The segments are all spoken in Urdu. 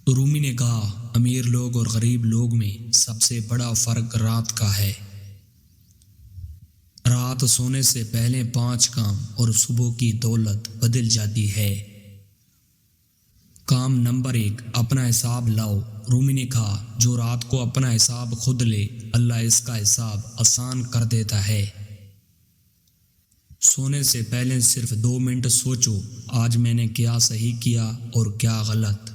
رومی نے کہا، امیر لوگ اور غریب لوگ میں سب سے بڑا فرق رات کا ہے۔ رات سونے سے پہلے 5 کام اور صبح کی دولت بدل جاتی ہے۔ کام نمبر 1، اپنا حساب لاؤ۔ رومی نے کہا، جو رات کو اپنا حساب خود لے، اللہ اس کا حساب آسان کر دیتا ہے۔ سونے سے پہلے صرف 2 منٹ سوچو، آج میں نے کیا صحیح کیا اور کیا غلط۔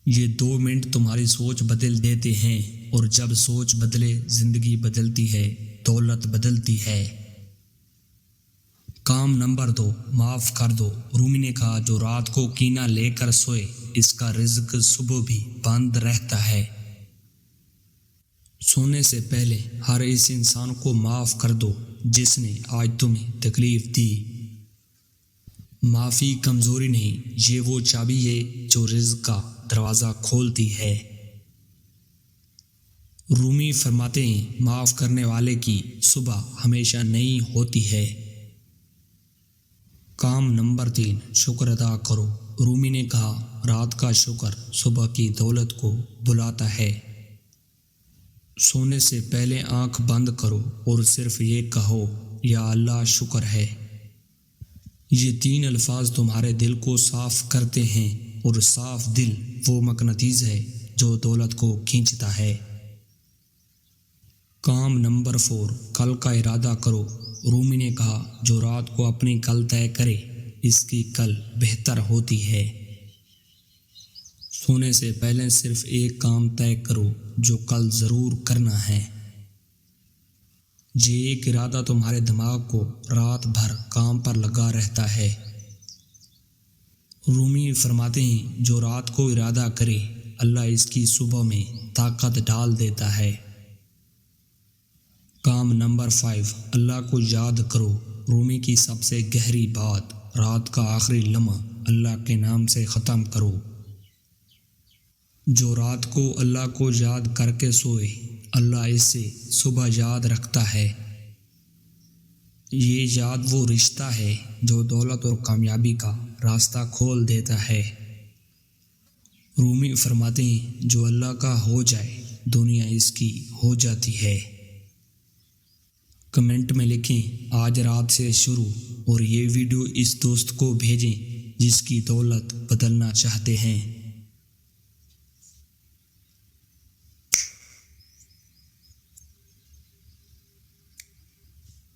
یہ 2 منٹ تمہاری سوچ بدل دیتے ہیں، اور جب سوچ بدلے، زندگی بدلتی ہے، دولت بدلتی ہے۔ کام نمبر 2، معاف کر دو۔ رومی نے کہا، جو رات کو کینہ لے کر سوئے، اس کا رزق صبح بھی بند رہتا ہے۔ سونے سے پہلے ہر اس انسان کو معاف کر دو جس نے آج تمہیں تکلیف دی۔ معافی کمزوری نہیں، یہ وہ چابی ہے جو رزق کا دروازہ کھولتی ہے۔ رومی فرماتے ہیں، معاف کرنے والے کی صبح ہمیشہ نئی ہوتی ہے۔ کام نمبر 3، شکر ادا کرو۔ رومی نے کہا، رات کا شکر صبح کی دولت کو بلاتا ہے۔ سونے سے پہلے آنکھ بند کرو اور صرف یہ کہو، یا اللہ شکر ہے۔ یہ 3 الفاظ تمہارے دل کو صاف کرتے ہیں، اور صاف دل وہ مقناطیس ہے جو دولت کو کھینچتا ہے۔ کام نمبر 4، کل کا ارادہ کرو۔ رومی نے کہا، جو رات کو اپنی کل طے کرے، اس کی کل بہتر ہوتی ہے۔ سونے سے پہلے صرف ایک کام طے کرو جو کل ضرور کرنا ہے۔ یہ ایک ارادہ تمہارے دماغ کو رات بھر کام پر لگا رہتا ہے۔ رومی فرماتے ہیں، جو رات کو ارادہ کرے، اللہ اس کی صبح میں طاقت ڈال دیتا ہے۔ کام نمبر 5، اللہ کو یاد کرو۔ رومی کی سب سے گہری بات، رات کا آخری لمحہ اللہ کے نام سے ختم کرو۔ جو رات کو اللہ کو یاد کر کے سوئے، اللہ اسے صبح یاد رکھتا ہے۔ یہ یاد وہ رشتہ ہے جو دولت اور کامیابی کا راستہ کھول دیتا ہے۔ رومی فرماتے ہیں، جو اللہ کا ہو جائے، دنیا اس کی ہو جاتی ہے۔ کمنٹ میں لکھیں، آج رات سے شروع، اور یہ ویڈیو اس دوست کو بھیجیں جس کی دولت بدلنا چاہتے ہیں۔